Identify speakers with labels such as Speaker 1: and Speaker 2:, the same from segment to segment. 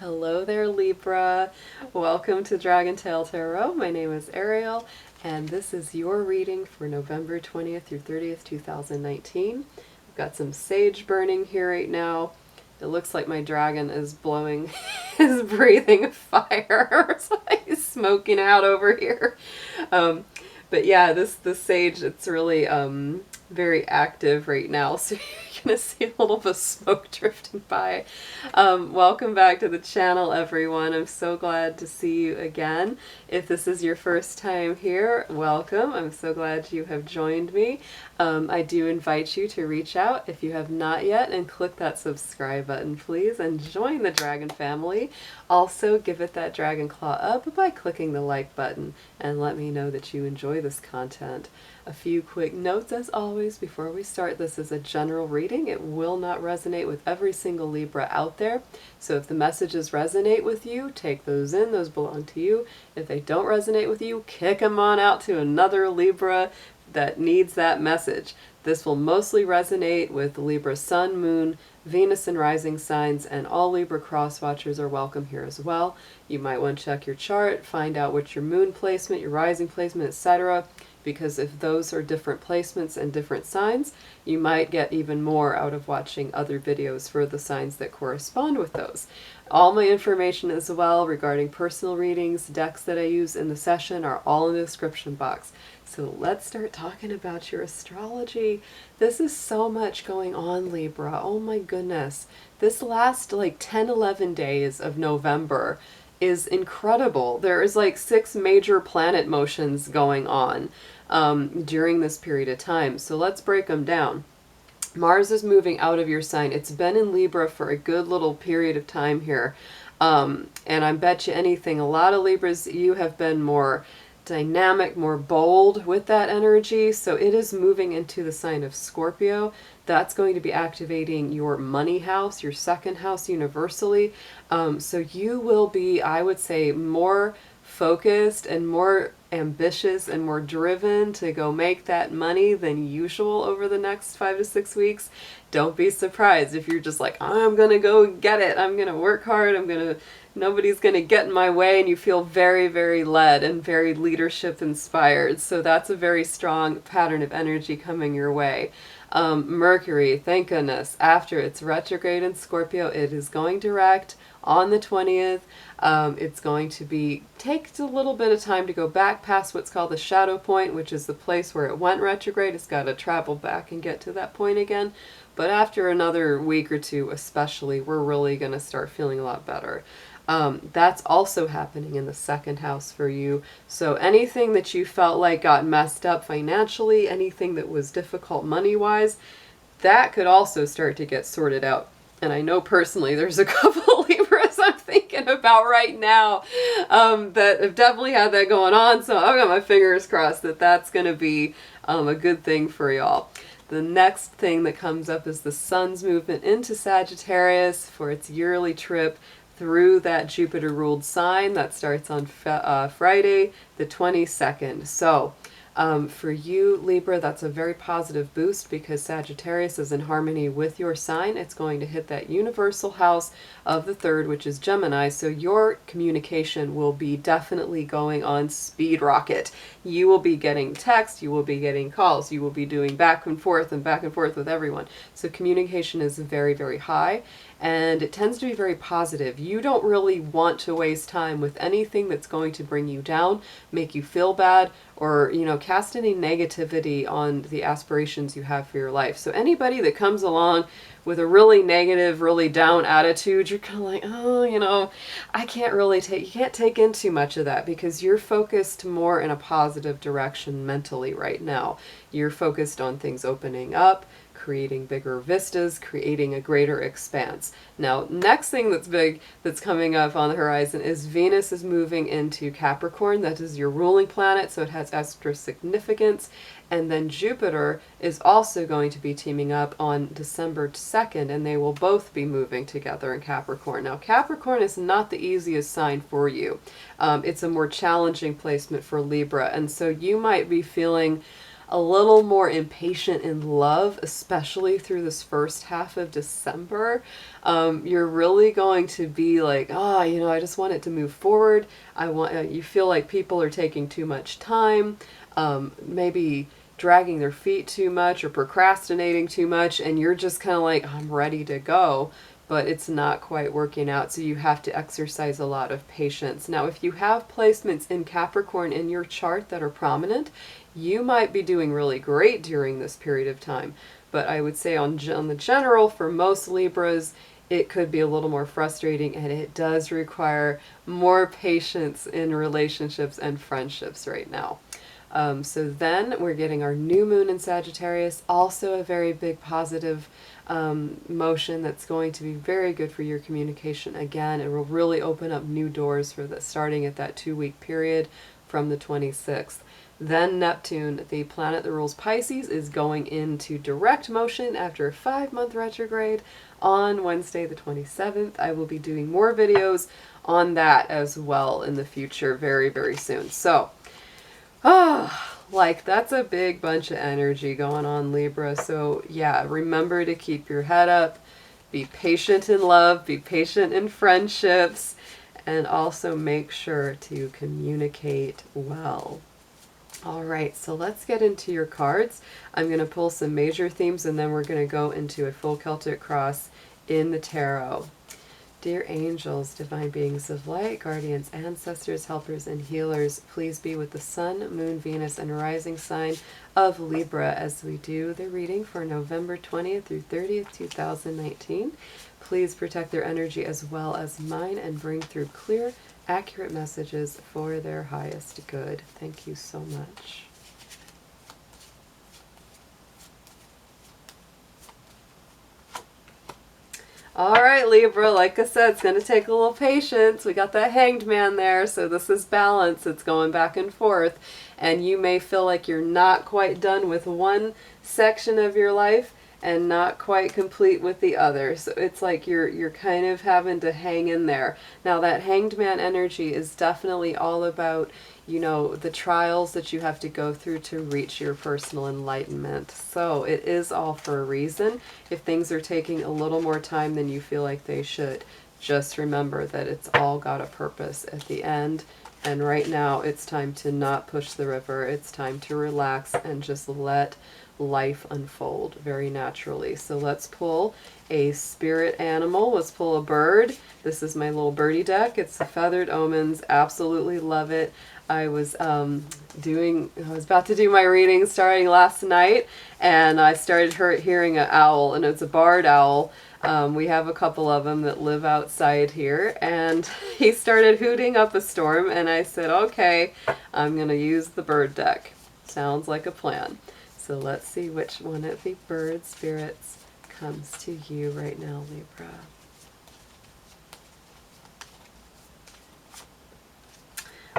Speaker 1: Hello there, Libra. Welcome to Dragon Tail Tarot. My name is Ariel, and this is your reading for November 20th through 30th, 2019. I've got some sage burning here right now. It looks like my dragon is blowing, is breathing fire. He's smoking out over here. But yeah, this sage, it's really very active right now, so you're gonna see a little bit of smoke drifting by. Welcome back to the channel, everyone. I'm so glad to see you again. If this is your first time here, welcome. I'm so glad you have joined me. I do invite you to reach out if you have not yet and click that subscribe button, please, and join the dragon family. Also, give it that dragon claw up by clicking the like button and let me know that you enjoy this content. A few quick notes as always before we start. This is a general reading. It will not resonate with every single Libra out there. So if the messages resonate with you, take those in. Those belong to you. If they don't resonate with you, kick them on out to another Libra that needs that message. This will mostly resonate with Libra Sun, Moon, Venus and rising signs, and all Libra cross watchers are welcome here as well. You might want to check your chart, find out what your moon placement, your rising placement, etc. Because if those are different placements and different signs, you might get even more out of watching other videos for the signs that correspond with those. All my information as well regarding personal readings, decks that I use in the session are all in the description box. So let's start talking about your astrology. This is so much going on, Libra. Oh my goodness. This last like 10-11 days of November is incredible. There is like 6 major planet motions going on during this period of time. So let's break them down. Mars is moving out of your sign. It's been in Libra for a good little period of time here. And I bet you anything, a lot of Libras, you have been more dynamic, more bold with that energy. So it is moving into the sign of Scorpio. That's going to be activating your money house, your second house universally. So you will be, I would say, more focused and more ambitious and more driven to go make that money than usual over the next 5 to 6 weeks. Don't be surprised if you're just like, I'm gonna go get it, I'm gonna work hard, nobody's gonna get in my way, and you feel very, very led and very leadership inspired. So that's a very strong pattern of energy coming your way. Mercury, thank goodness, after it's retrograde in Scorpio, it is going direct on the 20th. It's going to take a little bit of time to go back past what's called the shadow point, which is the place where it went retrograde. It's got to travel back and get to that point again. But after another week or two especially, we're really going to start feeling a lot better. That's also happening in the second house for you. So anything that you felt like got messed up financially, anything that was difficult money-wise, that could also start to get sorted out. And I know personally there's a couple of Libras I'm thinking about right now that have definitely had that going on. So I've got my fingers crossed that that's going to be a good thing for y'all. The next thing that comes up is the Sun's movement into Sagittarius for its yearly trip through that Jupiter-ruled sign. That starts on Friday, the 22nd. So for you, Libra, that's a very positive boost because Sagittarius is in harmony with your sign. It's going to hit that universal house of the 3rd, which is Gemini. So your communication will be definitely going on speed rocket. You will be getting text, you will be getting calls, you will be doing back and forth with everyone. So communication is very, very high. And it tends to be very positive. You don't really want to waste time with anything that's going to bring you down, make you feel bad, or, cast any negativity on the aspirations you have for your life. So anybody that comes along with a really negative, really down attitude, you're kind of like, you can't take in too much of that because you're focused more in a positive direction mentally right now. You're focused on things opening up, creating bigger vistas, creating a greater expanse. Now, next thing that's big that's coming up on the horizon is Venus is moving into Capricorn. That is your ruling planet, so it has extra significance. And then Jupiter is also going to be teaming up on December 2nd, and they will both be moving together in Capricorn. Now, Capricorn is not the easiest sign for you. It's a more challenging placement for Libra, and so you might be feeling a little more impatient in love, especially through this first half of December. You're really going to be like, I just want it to move forward. You feel like people are taking too much time, maybe dragging their feet too much or procrastinating too much, and you're just kind of like, I'm ready to go, but it's not quite working out, so you have to exercise a lot of patience. Now, if you have placements in Capricorn in your chart that are prominent, you might be doing really great during this period of time, but I would say on the general, for most Libras, it could be a little more frustrating, and it does require more patience in relationships and friendships right now. So then we're getting our new moon in Sagittarius, also a very big positive motion that's going to be very good for your communication. Again, it will really open up new doors for this, starting at that 2-week period from the 26th. Then Neptune, the planet that rules Pisces, is going into direct motion after a 5-month retrograde on Wednesday the 27th. I will be doing more videos on that as well in the future very, very soon. So, like that's a big bunch of energy going on, Libra. So yeah, remember to keep your head up, be patient in love, be patient in friendships, and also make sure to communicate well. All right, so let's get into your cards. I'm going to pull some major themes, and then we're going to go into a full Celtic cross in the tarot. Dear angels, divine beings of light, guardians, ancestors, helpers, and healers, please be with the Sun, Moon, Venus, and rising sign of Libra as we do the reading for November 20th through 30th, 2019. Please protect their energy as well as mine and bring through clear, accurate messages for their highest good. Thank you so much. All right, Libra, like I said, it's going to take a little patience. We got that Hanged Man there, so this is balance. It's going back and forth. And you may feel like you're not quite done with one section of your life and not quite complete with the other. So it's like you're kind of having to hang in there. Now, that Hanged Man energy is definitely all about, the trials that you have to go through to reach your personal enlightenment. So it is all for a reason. If things are taking a little more time than you feel like they should, just remember that it's all got a purpose at the end. And right now it's time to not push the river. It's time to relax and just let life unfold very naturally. So let's pull a spirit animal. Let's pull a bird. This is my little birdie deck. It's the Feathered Omens. Absolutely love it. I was about to do my reading starting last night, and I started hearing an owl, and it's a barred owl. We have a couple of them that live outside here, and he started hooting up a storm, and I said, okay, I'm going to use the bird deck. Sounds like a plan. So let's see which one of the bird spirits comes to you right now, Libra.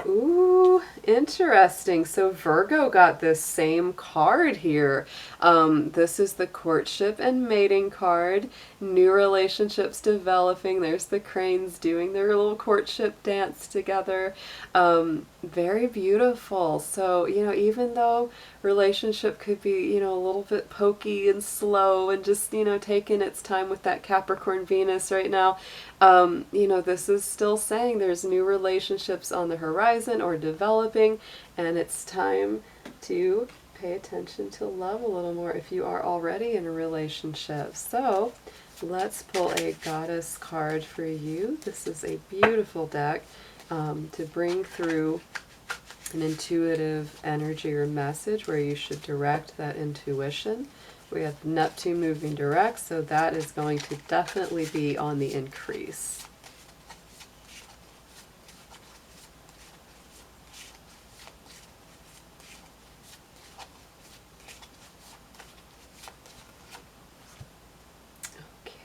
Speaker 1: Ooh, interesting. So Virgo got this same card here. This is the courtship and mating card. New relationships developing. There's the cranes doing their little courtship dance together. Very beautiful. So, even though relationship could be, a little bit pokey and slow and just, taking its time with that Capricorn Venus right now, this is still saying there's new relationships on the horizon or developing, and it's time to pay attention to love a little more if you are already in a relationship. So let's pull a goddess card for you. This is a beautiful deck to bring through an intuitive energy or message where you should direct that intuition. We have Neptune moving direct, so that is going to definitely be on the increase.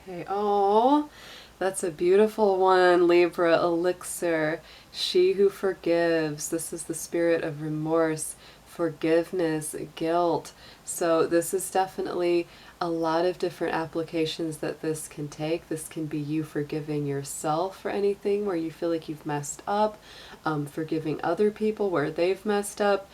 Speaker 1: Okay, oh, that's a beautiful one, Libra. Elixir, she who forgives. This is the spirit of remorse, forgiveness, guilt. So this is definitely a lot of different applications that this can take. This can be you forgiving yourself for anything where you feel like you've messed up, forgiving other people where they've messed up.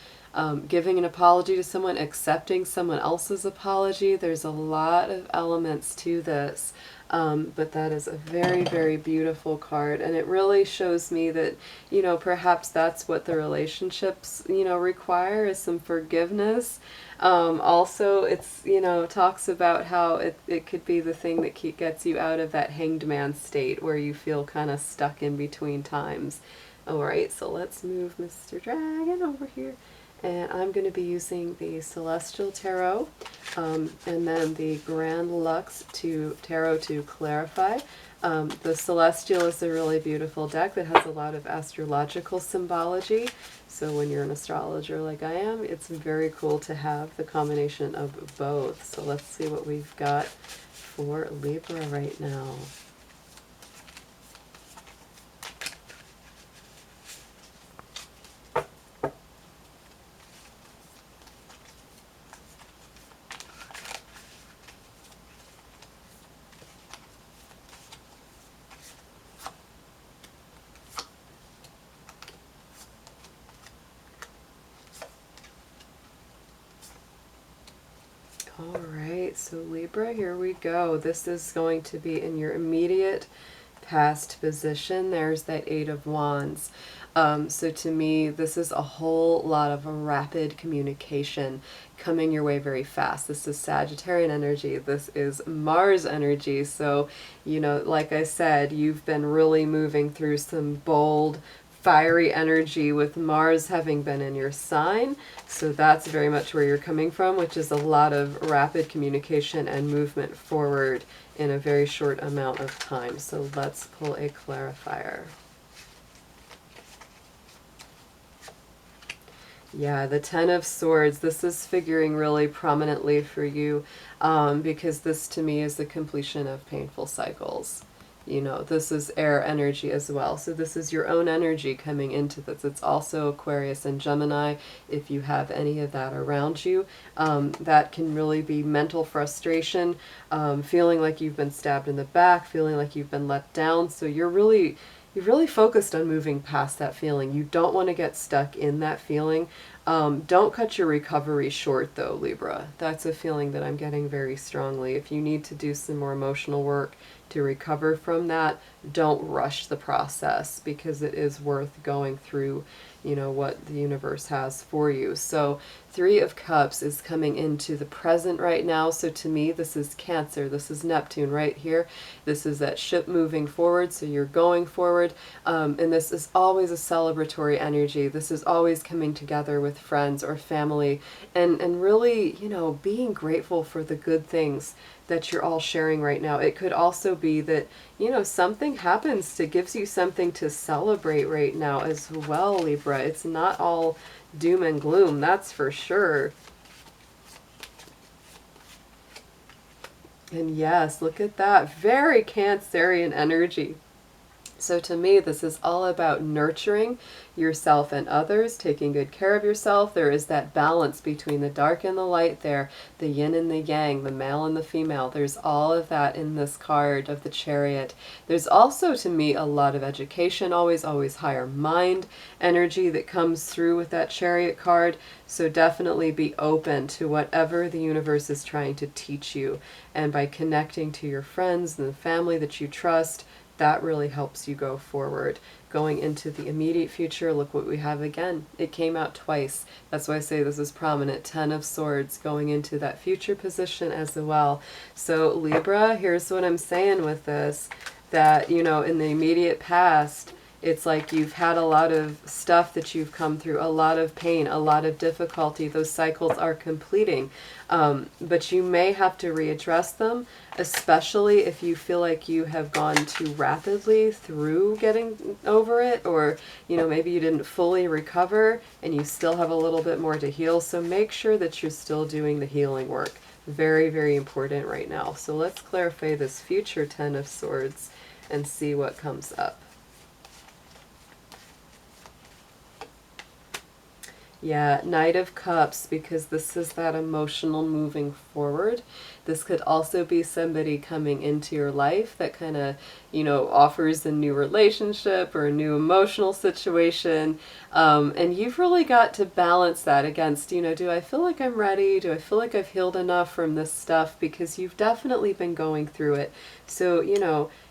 Speaker 1: giving an apology to someone, accepting someone else's apology. There's a lot of elements to this. But that is a very, very beautiful card, and it really shows me that, you know, perhaps that's what the relationships, you know, require, is some forgiveness. Also, it's, you know, talks about how it could be the thing that gets you out of that hanged man state where you feel kind of stuck in between times. Alright, so let's move Mr. Dragon over here. And I'm going to be using the Celestial Tarot and then the Grand Lux Tarot to clarify. The Celestial is a really beautiful deck that has a lot of astrological symbology. So when you're an astrologer like I am, it's very cool to have the combination of both. So let's see what we've got for Libra right now. Alright, so Libra, here we go. This is going to be in your immediate past position. There's that Eight of Wands. So to me, this is a whole lot of rapid communication coming your way very fast. This is Sagittarian energy. This is Mars energy. So, you know, like I said, you've been really moving through some bold, fiery energy with Mars having been in your sign. So that's very much where you're coming from, which is a lot of rapid communication and movement forward in a very short amount of time. So let's pull a clarifier. Yeah, the Ten of Swords, this is figuring really prominently for you because this to me is the completion of painful cycles. You know, this is air energy as well. So this is your own energy coming into this. It's also Aquarius and Gemini, if you have any of that around you. That can really be mental frustration, feeling like you've been stabbed in the back, feeling like you've been let down. So you're really focused on moving past that feeling. You don't want to get stuck in that feeling. Don't cut your recovery short though, Libra. That's a feeling that I'm getting very strongly. If you need to do some more emotional work to recover from that, don't rush the process because it is worth going through, you know, what the universe has for you. So Three of Cups is coming into the present right now. So to me, this is Cancer. This is Neptune right here. This is that ship moving forward. So you're going forward. And this is always a celebratory energy. This is always coming together with friends or family and really, you know, being grateful for the good things that you're all sharing right now. It could also be that, you know, something happens that gives you something to celebrate right now as well, Libra. It's not all doom and gloom, that's for sure. And yes, look at that. Very Cancerian energy. So to me, this is all about nurturing yourself and others, taking good care of yourself. There is that balance between the dark and the light there, the yin and the yang, the male and the female. There's all of that in this card of the Chariot. There's also, to me, a lot of education, always higher mind energy that comes through with that Chariot card. So definitely be open to whatever the universe is trying to teach you. And by connecting to your friends and the family that you trust, that really helps you go forward. Going into the immediate future, look what we have again. It came out twice. That's why I say this is prominent. Ten of Swords going into that future position as well. So Libra, here's what I'm saying with this. That, you know, in the immediate past, it's like you've had a lot of stuff that you've come through, a lot of pain, a lot of difficulty. Those cycles are completing. But you may have to readdress them, especially if you feel like you have gone too rapidly through getting over it, or, you know, maybe you didn't fully recover and you still have a little bit more to heal. So make sure that you're still doing the healing work. Very, very important right now. So let's clarify this future Ten of Swords and see what comes up. Yeah, Knight of Cups, because this is that emotional moving forward. This could also be somebody coming into your life that kind of, offers a new relationship or a new emotional situation. And you've really got to balance that against, do I feel like I'm ready? Do I feel like I've healed enough from this stuff? Because you've definitely been going through it. So,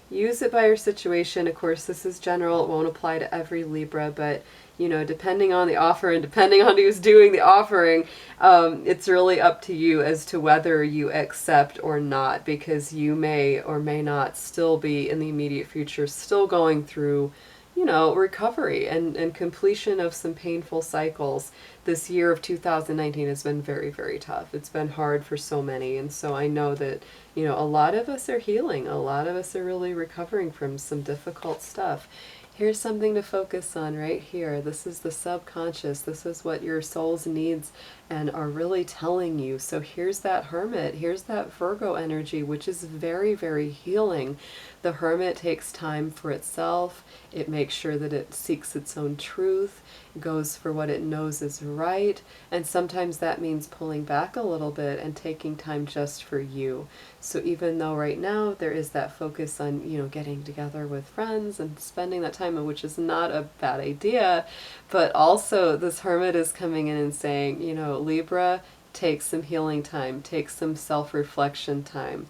Speaker 1: use it by your situation. Of course, this is general. It won't apply to every Libra, but depending on the offer and depending on who's doing the offering, it's really up to you as to whether you accept or not, because you may or may not still be in the immediate future, still going through, recovery and completion of some painful cycles. This year of 2019 has been very, very tough. It's been hard for so many. And so I know that, a lot of us are healing. A lot of us are really recovering from some difficult stuff. Here's something to focus on right here. This is the subconscious. This is what your soul's needs and are really telling you. So here's that Hermit. Here's that Virgo energy, which is very, very healing. The Hermit takes time for itself. It makes sure that it seeks its own truth, goes for what it knows is right, and sometimes that means pulling back a little bit and taking time just for you. So even though right now there is that focus on, getting together with friends and spending that time, which is not a bad idea, but also this Hermit is coming in and saying, Libra, take some healing time, take some self-reflection time.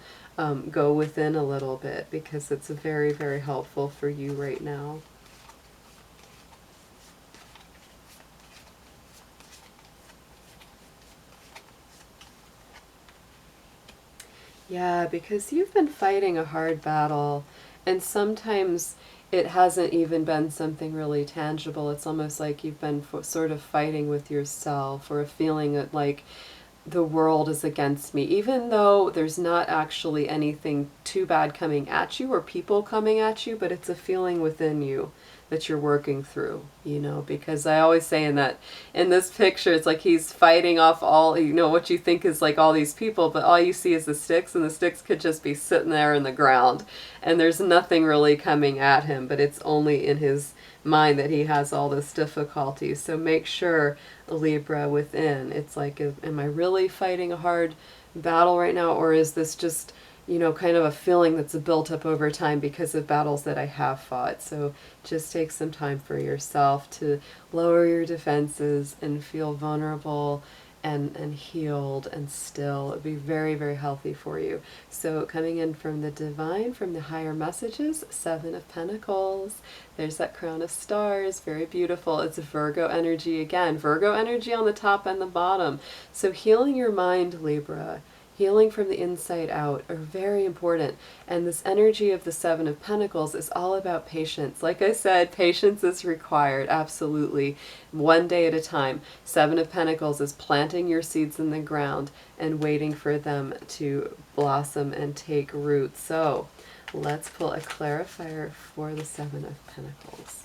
Speaker 1: Go within a little bit, because it's very, very helpful for you right now. Yeah, because you've been fighting a hard battle, and sometimes it hasn't even been something really tangible. It's almost like you've been sort of fighting with yourself, or a feeling that like the world is against me, even though there's not actually anything too bad coming at you or people coming at you, but it's a feeling within you that you're working through, because I always say in this picture, it's like he's fighting off all, what you think is like all these people, but all you see is the sticks, and the sticks could just be sitting there in the ground, and there's nothing really coming at him, but it's only in his mind that he has all this difficulty. So make sure, Libra, within, it's like, am I really fighting a hard battle right now, or is this just, kind of a feeling that's built up over time because of battles that I have fought? So just take some time for yourself to lower your defenses and feel vulnerable and healed and still. It would be very, very healthy for you. So coming in from the divine, from the higher messages, Seven of Pentacles. There's that crown of stars, very beautiful. It's Virgo energy again. Virgo energy on the top and the bottom. So healing your mind, Libra, healing from the inside out are very important. And this energy of the Seven of Pentacles is all about patience. Like I said, patience is required, absolutely. One day at a time. Seven of Pentacles is planting your seeds in the ground and waiting for them to blossom and take root. So let's pull a clarifier for the Seven of Pentacles.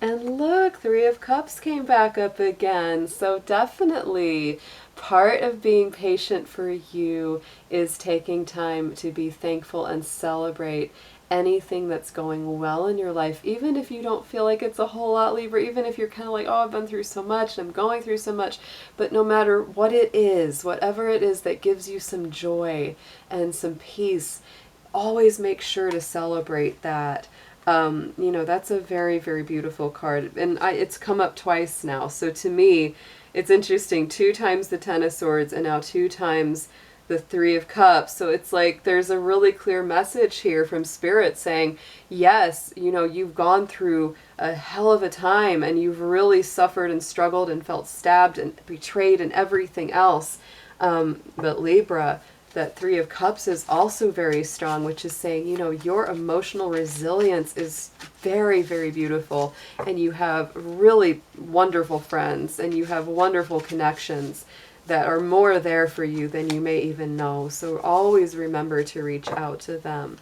Speaker 1: And look, Three of Cups came back up again. So definitely part of being patient for you is taking time to be thankful and celebrate anything that's going well in your life, even if you don't feel like it's a whole lot, Libra, even if you're kind of like, oh, I've been through so much and I'm going through so much. But no matter what it is, whatever it is that gives you some joy and some peace, always make sure to celebrate that. That's a very, very beautiful card. And it's come up twice now. So to me, it's interesting. 2 times the Ten of Swords and now 2 times the Three of Cups. So it's like there's a really clear message here from Spirit saying, yes, you've gone through a hell of a time and you've really suffered and struggled and felt stabbed and betrayed and everything else. But Libra, that Three of Cups is also very strong, which is saying, your emotional resilience is very, very beautiful, and you have really wonderful friends, and you have wonderful connections that are more there for you than you may even know. So always remember to reach out to them,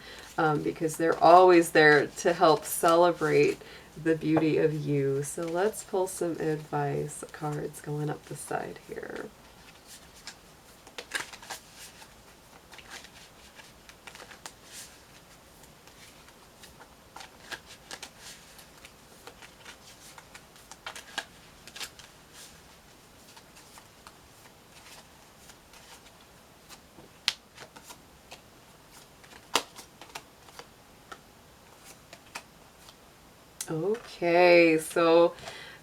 Speaker 1: because they're always there to help celebrate the beauty of you. So let's pull some advice cards going up the side here. Okay, so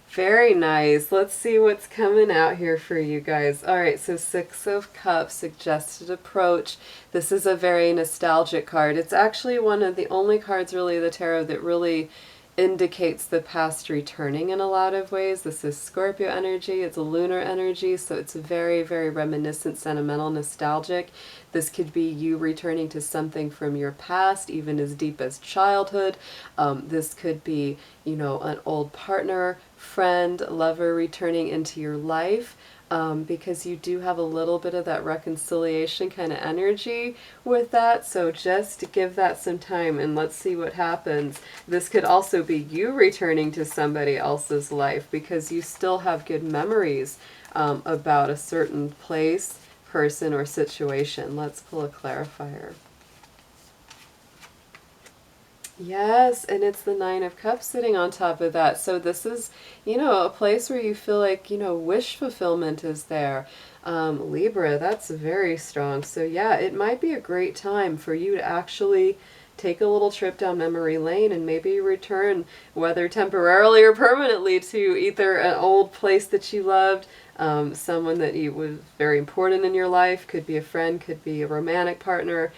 Speaker 1: very nice. Let's see what's coming out here for you guys. All right, so Six of Cups, suggested approach. This is a very nostalgic card. It's actually one of the only cards really of the tarot that really indicates the past returning in a lot of ways. This is Scorpio energy, it's a lunar energy, so it's very, very reminiscent, sentimental, nostalgic. This could be you returning to something from your past, even as deep as childhood. This could be, you know, an old partner, friend, lover returning into your life. Because you do have a little bit of that reconciliation kind of energy with that. So just give that some time and let's see what happens. This could also be you returning to somebody else's life because you still have good memories about a certain place, person, or situation. Let's pull a clarifier. Yes, and it's the Nine of Cups sitting on top of that. So this is, you know, a place where you feel like, you know, wish fulfillment is there. Libra, that's very strong. So yeah, it might be a great time for you to actually take a little trip down memory lane and maybe return, whether temporarily or permanently, to either an old place that you loved, someone that you was very important in your life, could be a friend, could be a romantic partner,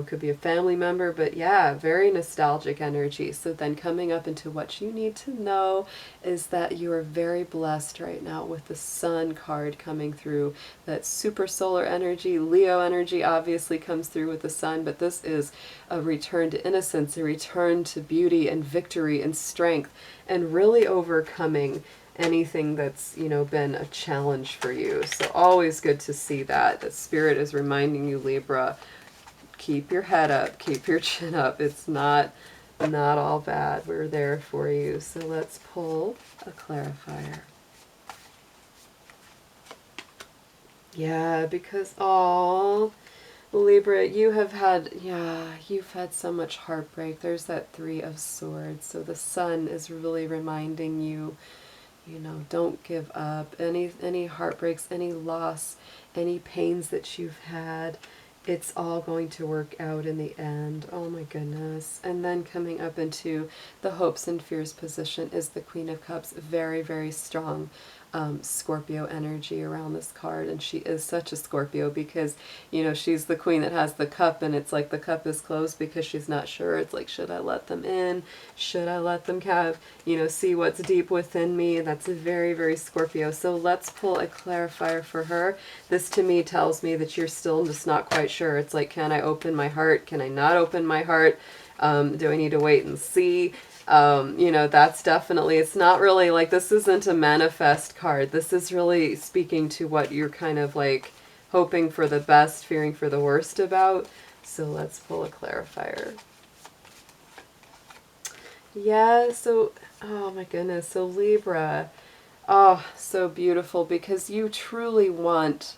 Speaker 1: could be a family member, but yeah, very nostalgic energy. So then coming up into what you need to know is that you are very blessed right now with the Sun card coming through. That super solar energy, Leo energy obviously comes through with the Sun, but this is a return to innocence, a return to beauty and victory and strength, and really overcoming anything that's, you know, been a challenge for you. So always good to see that. That Spirit is reminding you, Libra, keep your head up, keep your chin up. It's not all bad. We're there for you. So let's pull a clarifier. Yeah, because, oh, Libra, you've had so much heartbreak. There's that Three of Swords. So the Sun is really reminding you, you know, don't give up. Any heartbreaks, any loss, any pains that you've had, it's all going to work out in the end. Oh my goodness. And then coming up into the hopes and fears position is the Queen of Cups. Very, very strong Scorpio energy around this card. And she is such a Scorpio because, you know, she's the queen that has the cup and it's like the cup is closed because she's not sure. It's like, should I let them in? Should I let them have, you know, see what's deep within me? That's a very, very Scorpio. So let's pull a clarifier for her. This to me tells me that you're still just not quite sure. It's like, can I open my heart? Can I not open my heart? Do I need to wait and see? You know, that's definitely, it's not really like, this isn't a manifest card. This is really speaking to what you're kind of like hoping for the best, fearing for the worst about. So let's pull a clarifier. Yeah, so, oh my goodness, so Libra, oh, so beautiful because you truly want,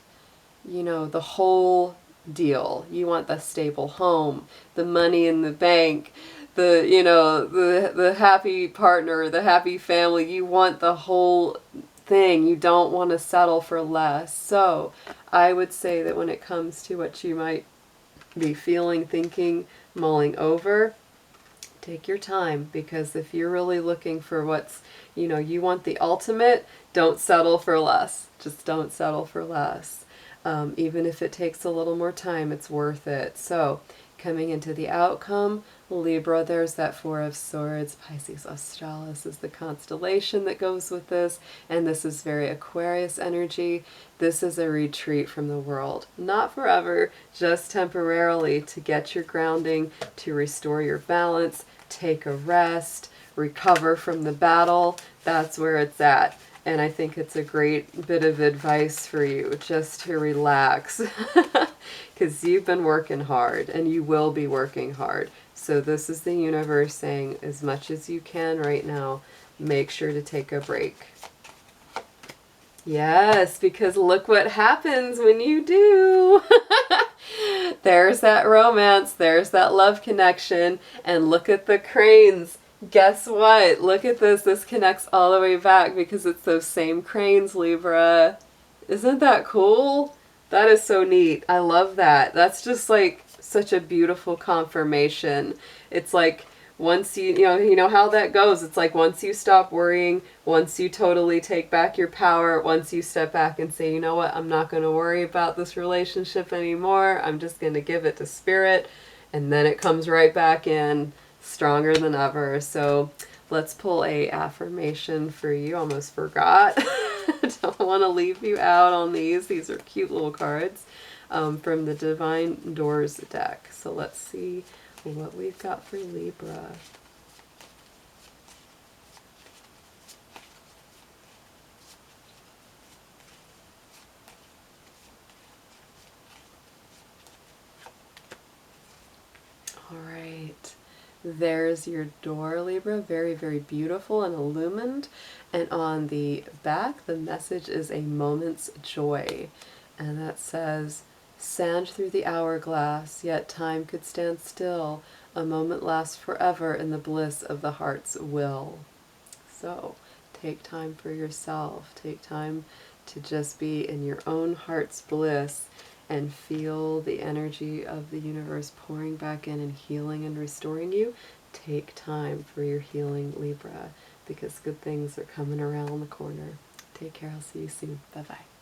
Speaker 1: you know, the whole deal. You want the stable home, the money in the bank, the, you know, the happy partner, the happy family. You want the whole thing. You don't want to settle for less. So I would say that when it comes to what you might be feeling, thinking, mulling over, take your time, because if you're really looking for what's, you know, you want the ultimate, don't settle for less. Just don't settle for less. Even if it takes a little more time, it's worth it. So coming into the outcome, Libra, there's that Four of Swords. Pisces Australis is the constellation that goes with this, and this is very Aquarius energy. This is a retreat from the world. Not forever, just temporarily, to get your grounding, to restore your balance, take a rest, recover from the battle. That's where it's at. And I think it's a great bit of advice for you, just to relax, because you've been working hard, and you will be working hard. So this is the universe saying, as much as you can right now, make sure to take a break. Yes, because look what happens when you do. There's that romance, there's that love connection, and look at the cranes. Guess what? Look at this. This connects all the way back because it's those same cranes, Libra. Isn't that cool? That is so neat. I love that. That's just like such a beautiful confirmation. It's like once you know how that goes. It's like once you stop worrying, once you totally take back your power, once you step back and say, you know what, I'm not going to worry about this relationship anymore. I'm just going to give it to spirit. And then it comes right back in stronger than ever. So let's pull a affirmation for you. Almost forgot. Don't want to leave you out on these. These are cute little cards from the Divine Doors deck. So let's see what we've got for Libra. All right. There's your door, Libra. Very, very beautiful and illumined. And on the back, the message is a moment's joy. And that says, sand through the hourglass, yet time could stand still. A moment lasts forever in the bliss of the heart's will. So, take time for yourself. Take time to just be in your own heart's bliss and feel the energy of the universe pouring back in and healing and restoring you. Take time for your healing, Libra, because good things are coming around the corner. Take care. I'll see you soon. Bye-bye.